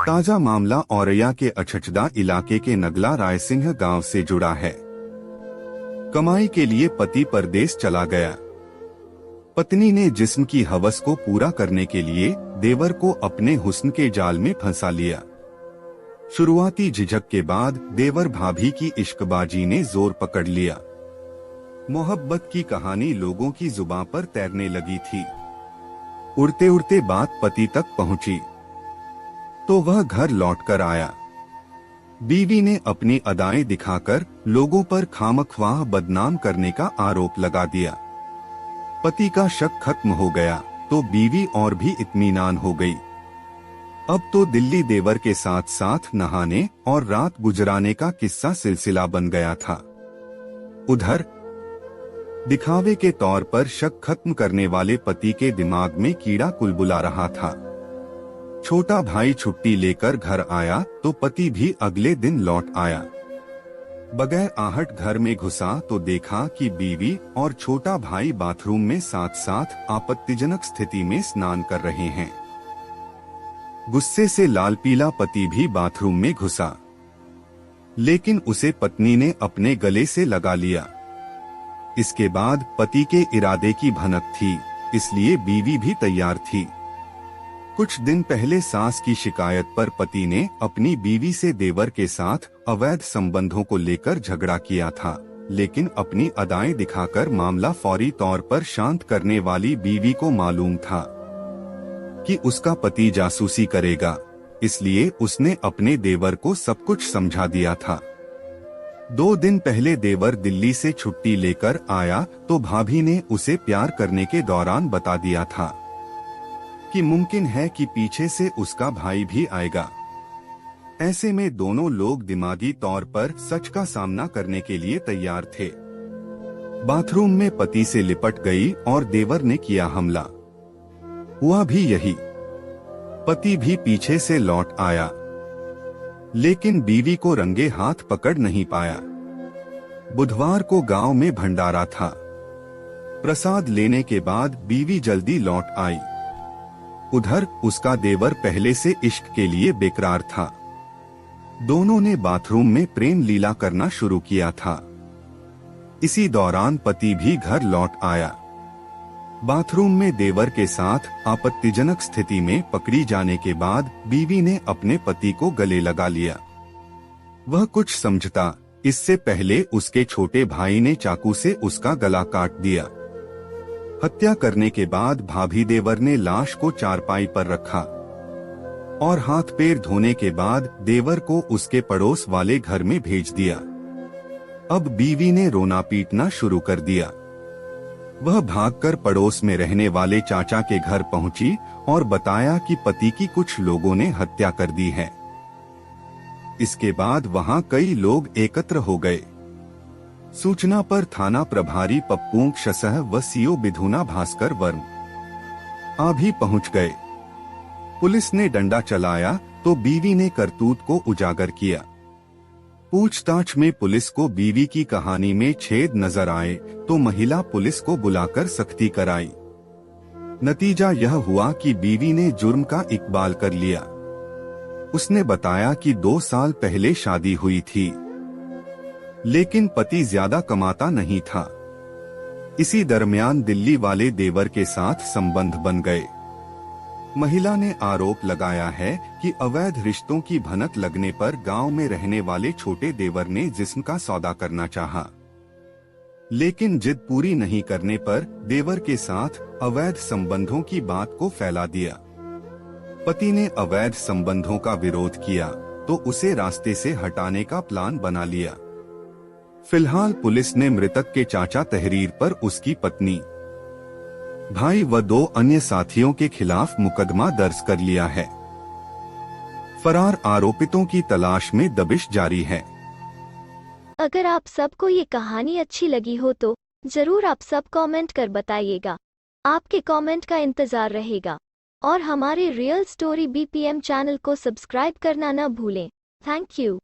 ताजा मामला औरैया के अछचदा इलाके के नगला रायसिंह गांव से जुड़ा है। कमाई के लिए पति परदेश चला गया। पत्नी ने जिस्म की हवस को पूरा करने के लिए देवर को अपने हुस्न के जाल में फंसा लिया। शुरुआती झिझक के बाद देवर भाभी की इश्कबाजी ने जोर पकड़ लिया। मोहब्बत की कहानी लोगों की जुबान पर तैरने लगी थी। उड़ते उड़ते बात पति तक पहुंची तो वह घर लौटकर आया। बीवी ने अपनी अदाएं दिखाकर लोगों पर खामख्वाह बदनाम करने का आरोप लगा दिया। पति का शक खत्म हो गया तो बीवी और भी इत्मीनान हो गई। अब तो दिल्ली देवर के साथ साथ नहाने और रात गुजराने का किस्सा सिलसिला बन गया था। उधर दिखावे के तौर पर शक खत्म करने वाले पति के दिमाग में कीड़ा कुलबुला रहा था। छोटा भाई छुट्टी लेकर घर आया तो पति भी अगले दिन लौट आया। बगैर आहट घर में घुसा तो देखा कि बीवी और छोटा भाई बाथरूम में साथ साथ आपत्तिजनक स्थिति में स्नान कर रहे हैं। गुस्से से लाल पीला पति भी बाथरूम में घुसा, लेकिन उसे पत्नी ने अपने गले से लगा लिया। इसके बाद पति के इरादे की भनक थी, इसलिए बीवी भी तैयार थी। कुछ दिन पहले सास की शिकायत पर पति ने अपनी बीवी से देवर के साथ अवैध संबंधों को लेकर झगड़ा किया था, लेकिन अपनी अदाएं दिखाकर मामला फौरी तौर पर शांत करने वाली बीवी को मालूम था कि उसका पति जासूसी करेगा, इसलिए उसने अपने देवर को सब कुछ समझा दिया था। 2 दिन पहले देवर दिल्ली से छुट्टी लेकर आया तो भाभी ने उसे प्यार करने के दौरान बता दिया था कि मुमकिन है कि पीछे से उसका भाई भी आएगा। ऐसे में दोनों लोग दिमागी तौर पर सच का सामना करने के लिए तैयार थे। बाथरूम में पति से लिपट गई और देवर ने किया हमला। हुआ भी यही। पति भी पीछे से लौट आया, लेकिन बीवी को रंगे हाथ पकड़ नहीं पाया। बुधवार को गांव में भंडारा था। प्रसाद लेने के बाद बीवी जल्दी लौट आई। उधर उसका देवर पहले से इश्क के लिए बेकरार था। दोनों ने बाथरूम में प्रेम लीला करना शुरू किया था। इसी दौरान पति भी घर लौट आया। बाथरूम में देवर के साथ आपत्तिजनक स्थिति में पकड़ी जाने के बाद बीवी ने अपने पति को गले लगा लिया। वह कुछ समझता इससे पहले उसके छोटे भाई ने चाकू से उसका गला काट दिया। हत्या करने के बाद भाभी देवर ने लाश को चारपाई पर रखा और हाथ पैर धोने के बाद देवर को उसके पड़ोस वाले घर में भेज दिया। अब बीवी ने रोना पीटना शुरू कर दिया। वह भागकर पड़ोस में रहने वाले चाचा के घर पहुंची और बताया कि पति की कुछ लोगों ने हत्या कर दी है। इसके बाद वहां कई लोग एकत्र हो गए। सूचना पर थाना प्रभारी पप्पूंग शसह व सीओ बिधुना भास्कर वर्म आ भी पहुंच गए। पुलिस ने डंडा चलाया तो बीवी ने करतूत को उजागर किया। पूछताछ में पुलिस को बीवी की कहानी में छेद नजर आए तो महिला पुलिस को बुलाकर सख्ती कराई। नतीजा यह हुआ कि बीवी ने जुर्म का इकबाल कर लिया। उसने बताया कि 2 साल पहले शादी हुई थी, लेकिन पति ज्यादा कमाता नहीं था। इसी दरमियान दिल्ली वाले देवर के साथ संबंध बन गए। महिला ने आरोप लगाया है कि अवैध रिश्तों की भनक लगने पर गांव में रहने वाले छोटे देवर ने जिस्म का सौदा करना चाहा, लेकिन जिद पूरी नहीं करने पर देवर के साथ अवैध संबंधों की बात को फैला दिया। पति ने अवैध संबंधों का विरोध किया तो उसे रास्ते से हटाने का प्लान बना लिया। फिलहाल पुलिस ने मृतक के चाचा तहरीर पर उसकी पत्नी, भाई व 2 अन्य साथियों के खिलाफ मुकदमा दर्ज कर लिया है। फरार आरोपितों की तलाश में दबिश जारी है। अगर आप सबको ये कहानी अच्छी लगी हो तो जरूर आप सब कमेंट कर बताइएगा। आपके कमेंट का इंतजार रहेगा और हमारे रियल स्टोरी BPM चैनल को सब्सक्राइब करना न भूलें। Thank you.